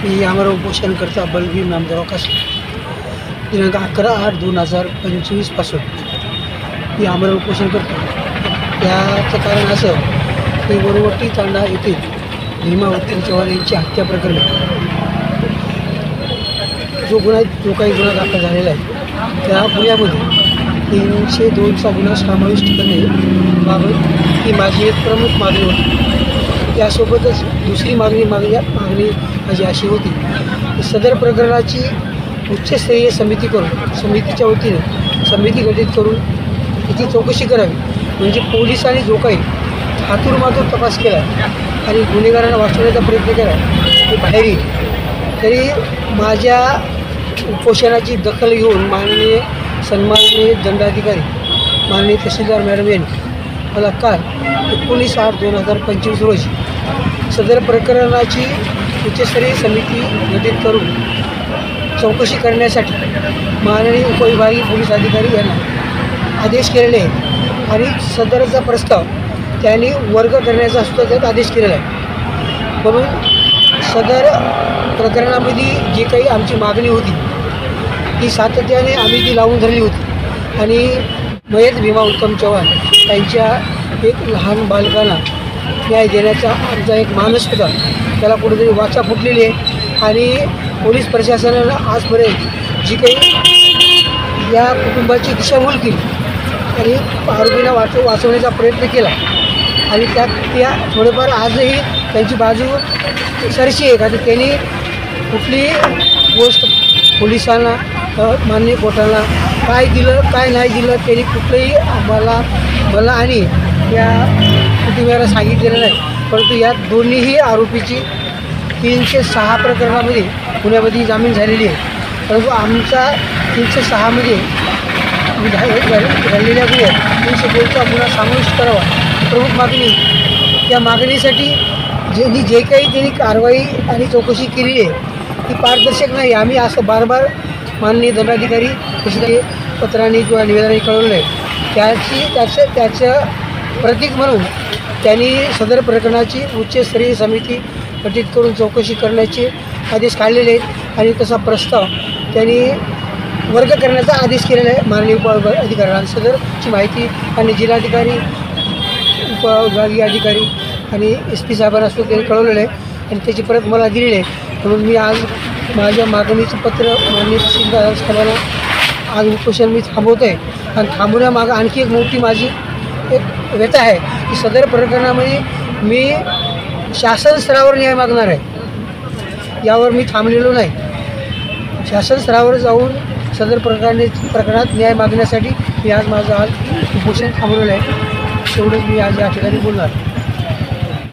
मी आमरण उपोषणकर्ता बलवीर नामदेव काशी दिनांक 11/8/2025 पासून मी आमरण उपोषण करतो। त्याचं कारण असं की वरवटी तांडा येथील भीमा उत्तम चव्हाण यांची हत्या प्रकरणी जो काही गुन्हा दाखल झालेला आहे त्या गुन्ह्यामध्ये 302चा गुन्हा समाविष्ट करणे बाबत ही माझी एक प्रमुख मागणी होती। त्यासोबतच दुसरी मागणी माझी अशी होती की सदर प्रकरणाची उच्चस्तरीय समितीच्या वतीने समिती गठीत करून तिची चौकशी करावी, म्हणजे पोलिसांनी जो काही हातूरमातूर तपास केला आणि गुन्हेगारांना वाचवण्याचा प्रयत्न केला ते बाहेर येईल। तरी माझ्या उपोषणाची दखल घेऊन सन्माननीय दंडाधिकारी माननीय तहसीलदार मॅडम यांनी मला काल 19/8/2025 रोजी सदर प्रकरणाची उच्चस्तरीय समिती गठीत करून चौकशी करण्यासाठी माननीय उपविभागीय पोलीस अधिकारी यांना आदेश केलेले आहेत आणि सदरचा प्रस्ताव त्यांनी वर्ग करण्याचा सुद्धा त्यात आदेश केलेला आहे। म्हणून सदर प्रकरणामध्ये जी काही आमची मागणी होती ती सातत्याने आम्ही ती लावून धरली होती आणि मयत भीमा उत्तम चव्हाण त्यांच्या एक लहान बालकांना न्याय देण्याचा आमचा एक मानस होता, त्याला कुठेतरी वाचा फुटलेली आहे आणि पोलीस प्रशासनानं आजपर्यंत जी काही या कुटुंबाची दिशाभूल केली आणि आरोपीला वाचवण्याचा प्रयत्न केला आणि त्या थोडेफार आजही त्यांची बाजू सरशी आहे का तर त्यांनी कुठली गोष्ट पोलिसांना माननीय कोर्टाला काय दिलं काय नाही दिलं त्यांनी कुठलंही मला आणि या कुटुंबियाला सांगितलेलं नाही। परंतु या दोन्हीही आरोपीची 306 प्रकरणामध्ये पुण्यामध्ये जामीन झालेली आहे। परंतु आमचा 306मध्ये झालेल्या गुन्ह्यात 302चा गुन्हा समाविष्ट करावा प्रमुख मागणी। त्या मागणीसाठी जे काही त्यांनी कारवाई आणि चौकशी केलेली आहे ती पारदर्शक नाही। आम्ही असं बार माननीय दंडाधिकारी तसे पत्रांनी किंवा निवेदनाने कळवलं आहे। त्याचं प्रतीक म्हणून त्यांनी सदर प्रकरणाची उच्चस्तरीय समिती गठीत करून चौकशी करण्याचे आदेश काढलेले आहेत आणि तसा प्रस्ताव त्यांनी वर्ग करण्याचा आदेश केलेला आहे माननीय उपअधिकाऱ्यांना। सदरची माहिती आणि जिल्हाधिकारी उपविभागीय अधिकारी आणि SP साहेबांना सुद्धा त्यांनी कळवलेलं आहे आणि त्याची परत मला दिलेली आहे। म्हणून मी आज माझ्या मागणीचं पत्र माननीय तहसीलदार साहेबांना आज उपोषण मी थांबवतो आहे आणि थांबवण्यामागं आणखी एक मोठी माझी एक व्यथा आहे की सदर प्रकरणामध्ये मी शासन स्तरावर न्याय मागणार आहे। यावर मी थांबलेलो नाही, शासन स्तरावर जाऊन सदर प्रकरणात न्याय मागण्यासाठी मी आज माझं उपोषण थांबवलेलं आहे। एवढंच मी आज या ठिकाणी बोलणार।